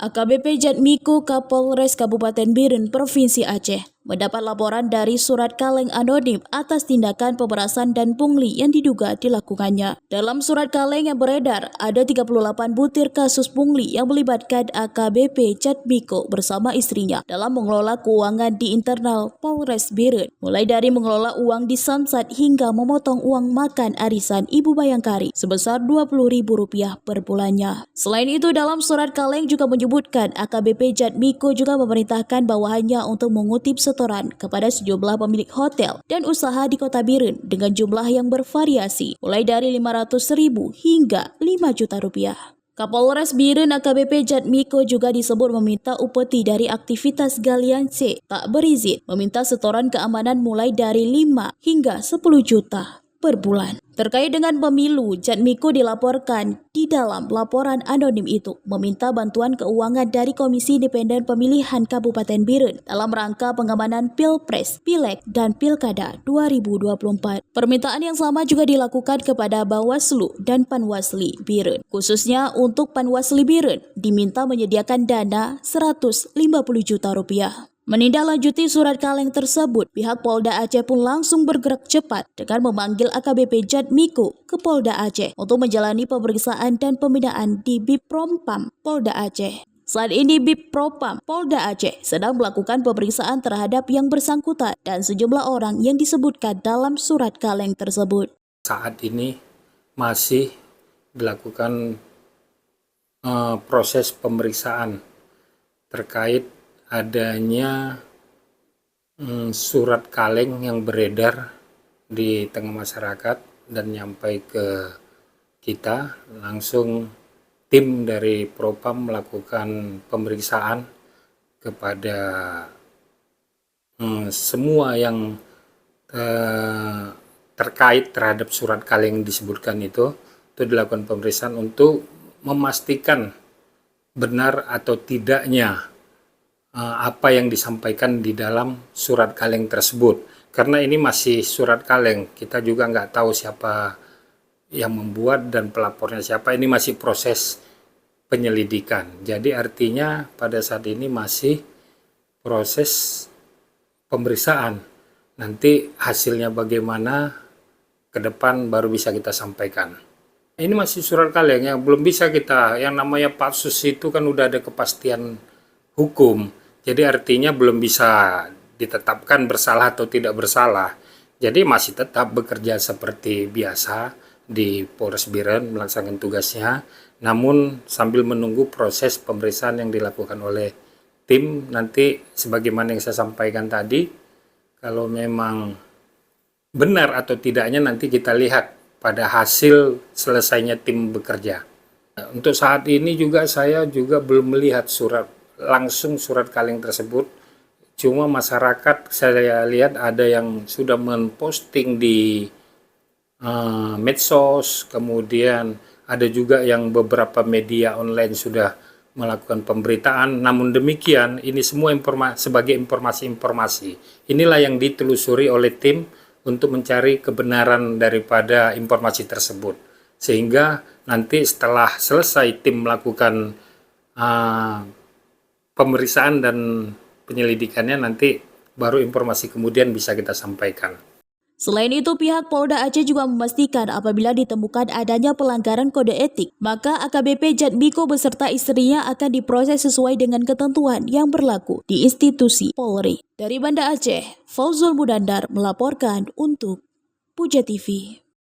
AKBP Jatmiko Kapolres Kabupaten Biren, Provinsi Aceh, mendapat laporan dari surat kaleng anonim atas tindakan pemerasan dan pungli yang diduga dilakukannya. Dalam surat kaleng yang beredar, ada 38 butir kasus pungli yang melibatkan AKBP Jatmiko bersama istrinya dalam mengelola keuangan di internal Polres Biren, mulai dari mengelola uang di Samsat hingga memotong uang makan arisan Ibu Bayangkari sebesar Rp20.000 per bulannya. Selain itu, dalam surat kaleng juga menyebutkan AKBP Jatmiko juga memerintahkan bawahannya untuk mengutip setoran kepada sejumlah pemilik hotel dan usaha di Kota Biren dengan jumlah yang bervariasi, mulai dari Rp500.000 hingga Rp5 juta. Kapolres Biren AKBP Jatmiko juga disebut meminta upeti dari aktivitas galian C tak berizin, meminta setoran keamanan mulai dari 5 hingga 10 juta per bulan. Terkait dengan pemilu, Jatmiko dilaporkan di dalam laporan anonim itu meminta bantuan keuangan dari Komisi Independen Pemilihan Kabupaten Biren dalam rangka pengamanan Pilpres, Pileg, dan Pilkada 2024. Permintaan yang sama juga dilakukan kepada Bawaslu dan Panwasli Biren. Khususnya untuk Panwasli Biren diminta menyediakan dana Rp150 juta. Menindaklanjuti surat kaleng tersebut, pihak Polda Aceh pun langsung bergerak cepat dengan memanggil AKBP Jatmiko ke Polda Aceh untuk menjalani pemeriksaan dan pembinaan di Bip Propam Polda Aceh. Saat ini Bip Propam Polda Aceh sedang melakukan pemeriksaan terhadap yang bersangkutan dan sejumlah orang yang disebutkan dalam surat kaleng tersebut. Saat ini masih dilakukan proses pemeriksaan terkait adanya surat kaleng yang beredar di tengah masyarakat dan nyampai ke kita. Langsung tim dari Propam melakukan pemeriksaan kepada semua yang terkait terhadap surat kaleng yang disebutkan itu dilakukan pemeriksaan untuk memastikan benar atau tidaknya apa yang disampaikan di dalam surat kaleng tersebut. Karena ini masih surat kaleng, kita juga nggak tahu siapa yang membuat dan pelapornya siapa. Ini masih proses penyelidikan. Jadi artinya pada saat ini masih proses pemeriksaan. Nanti hasilnya bagaimana ke depan baru bisa kita sampaikan. Ini masih surat kaleng yang belum bisa kita, yang namanya patsus itu kan udah ada kepastian hukum. Jadi artinya belum bisa ditetapkan bersalah atau tidak bersalah. Jadi masih tetap bekerja seperti biasa di Polres Biren melaksanakan tugasnya. Namun sambil menunggu proses pemeriksaan yang dilakukan oleh tim, nanti sebagaimana yang saya sampaikan tadi, kalau memang benar atau tidaknya nanti kita lihat pada hasil selesainya tim bekerja. Untuk saat ini juga saya juga belum melihat langsung surat kaleng tersebut, cuma masyarakat saya lihat ada yang sudah memposting di medsos, kemudian ada juga yang beberapa media online sudah melakukan pemberitaan. Namun demikian, ini semua sebagai informasi-informasi. Inilah yang ditelusuri oleh tim untuk mencari kebenaran daripada informasi tersebut, sehingga nanti setelah selesai tim melakukan pemeriksaan dan penyelidikannya, nanti baru informasi kemudian bisa kita sampaikan. Selain itu, pihak Polda Aceh juga memastikan apabila ditemukan adanya pelanggaran kode etik, maka AKBP Jatmiko beserta istrinya akan diproses sesuai dengan ketentuan yang berlaku di institusi Polri. Dari Banda Aceh, Fauzul Mudandar melaporkan untuk Puja TV.